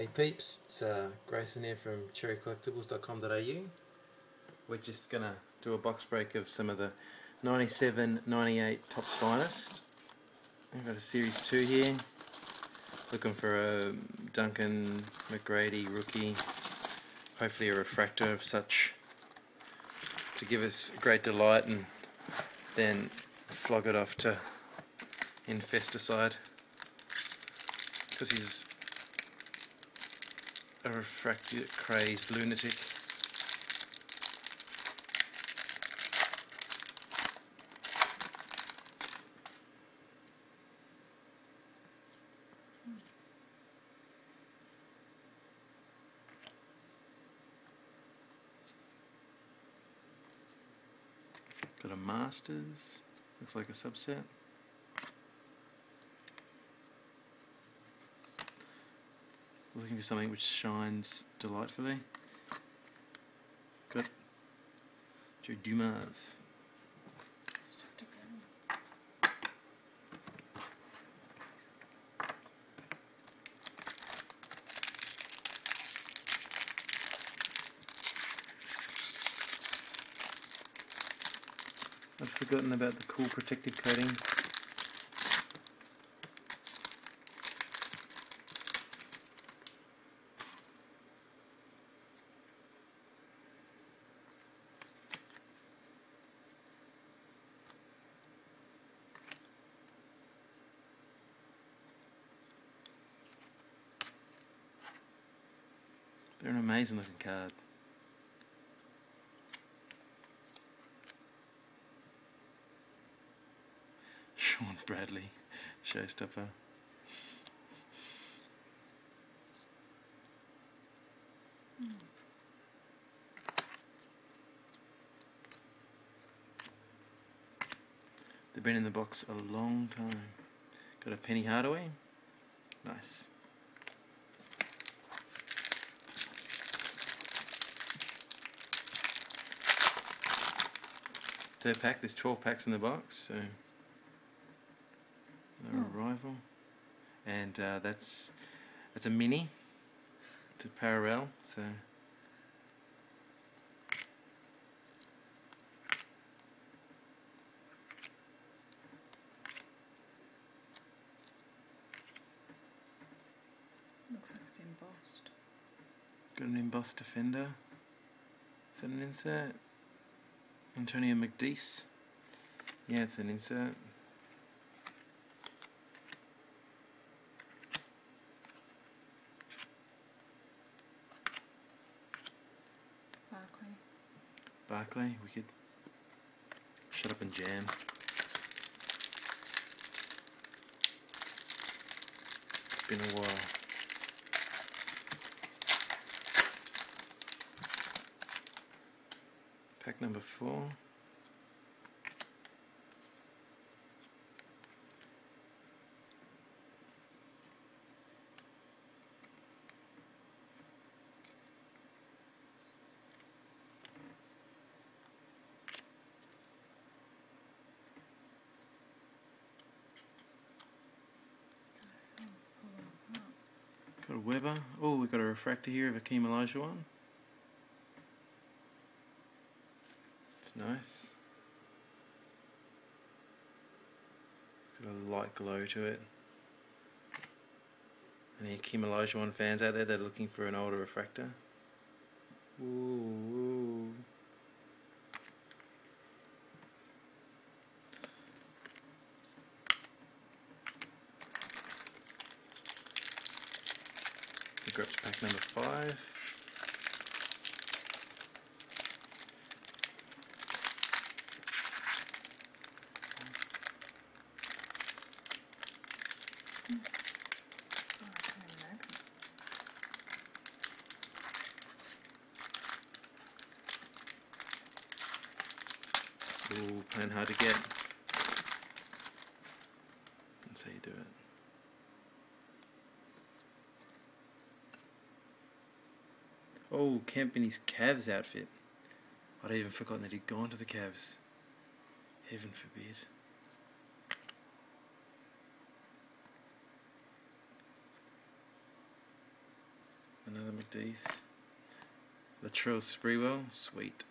Hey peeps, it's Grayson here from cherrycollectables.com.au. We're just going to do a box break of some of the 97, 98 Topps Finest. We've got a Series 2 here. Looking for a Duncan McGrady rookie, hopefully a refractor of such, to give us great delight and then flog it off to infesticide, because he's a refractor crazed lunatic. Got a Masters, looks like a subset. Looking for something which shines delightfully. Got Joe Dumas. I'd forgotten about the cool protective coatings. They're an amazing looking card. Sean Bradley, showstopper. They've been in the box a long time. Got a Penny Hardaway. Nice. Third pack, there's 12 packs in the box, so no arrival. And that's a mini. It's a parallel, so looks like it's embossed. got an embossed defender. Is that an insert? Antonio McDeese. Yeah, it's an insert. Barclay, we could shut up and jam. It's been a while. Pack number 4. Got a Weber. Oh, we've got a refractor here of a Hakeem Olajuwon. It's nice. Got a light glow to it. Any Hakeem Olajuwon fans out there that are looking for an older refractor? Ooh. Grab pack number 5. Ooh, playing hard to get. That's how you do it. Oh, Kemp in his Cavs outfit. I'd even forgotten that he'd gone to the Cavs. Heaven forbid. Another McDeeth. Latrell Sprewell, sweet.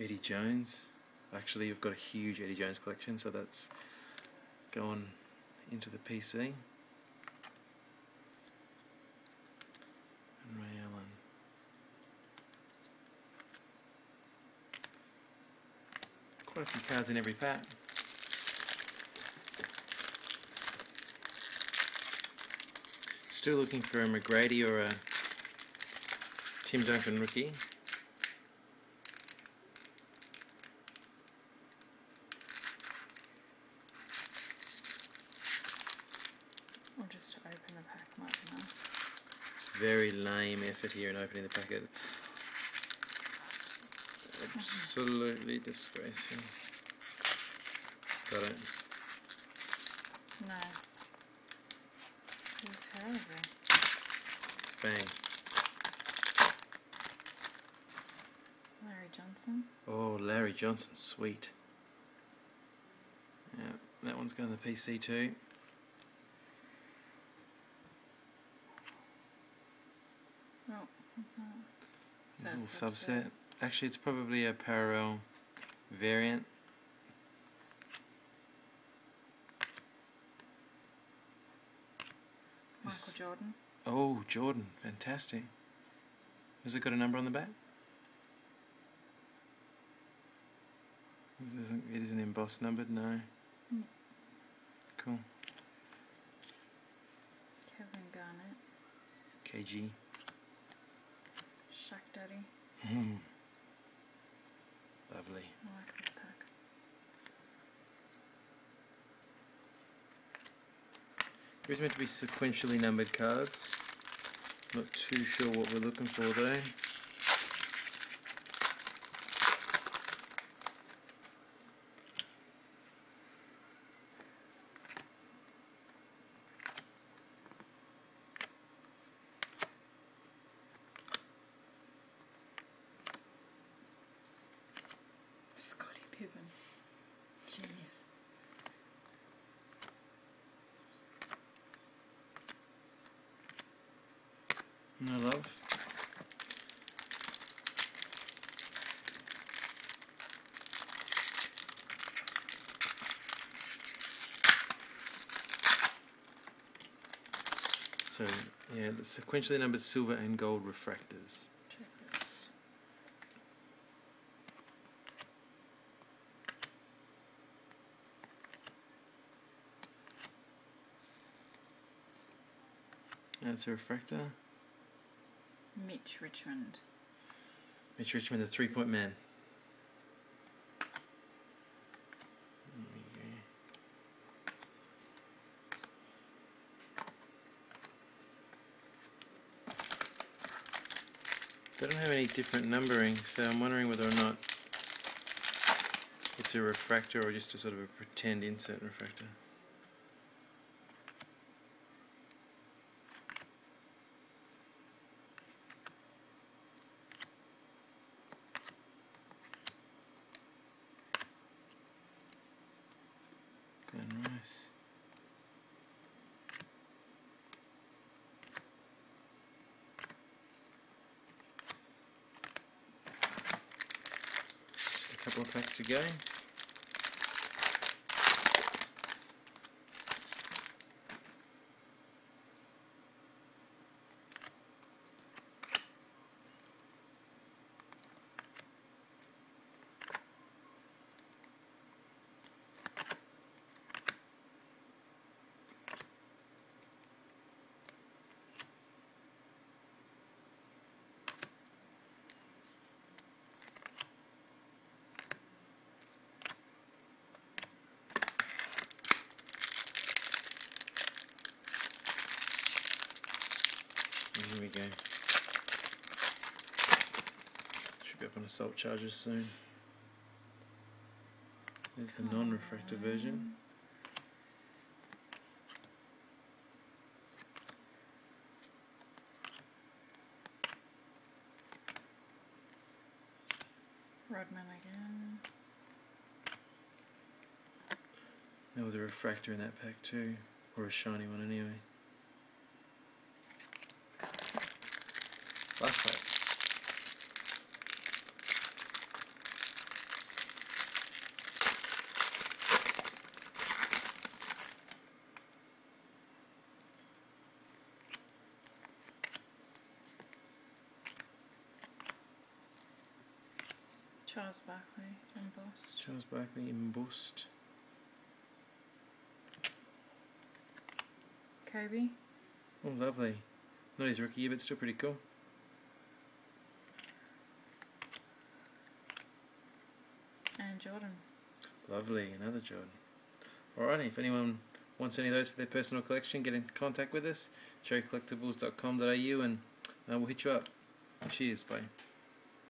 Eddie Jones. Actually, you've got a huge Eddie Jones collection, so that's going into the PC. And Ray Allen. Quite a few cards in every pack. Still looking for a McGrady or a Tim Duncan rookie. Or just to open the pack might be nice. Very lame effort here in opening the packet. It's absolutely disgraceful. Got it. No. It's terrible. Bang. Larry Johnson. Oh, Larry Johnson, sweet. Yeah, that one's going to the PC too. Oh, what's that? It's a little subset. Actually, it's probably a parallel variant. Michael Jordan. Oh, Jordan, fantastic. Has it got a number on the back? It isn't embossed numbered, no. Mm. Cool. Kevin Garnett. KG. Shaq Daddy. Lovely. I like this pack. There is meant to be sequentially numbered cards. Not too sure what we're looking for though. Scottie Pippen. Genius. No love. So, yeah, the sequentially numbered silver and gold refractors. Checklist. That's a refractor. Mitch Richmond. Mitch Richmond, the 3-point man. They don't have any different numbering, so I'm wondering whether or not it's a refractor or just a sort of a pretend insert refractor. Glen Rice. Just a couple of packs to go. Here we go. Should be up on assault charges soon. There's the non-refractor version. Rodman again. There was a refractor in that pack too, or a shiny one anyway. Last pack. Charles Barkley embossed. Charles Barkley embossed. Kobe. Oh, lovely. Not his rookie year, but still pretty cool. And Jordan. Lovely, another Jordan. Alrighty, if anyone wants any of those for their personal collection, get in contact with us. cherrycollectables.com.au and we'll hit you up. Cheers, bye.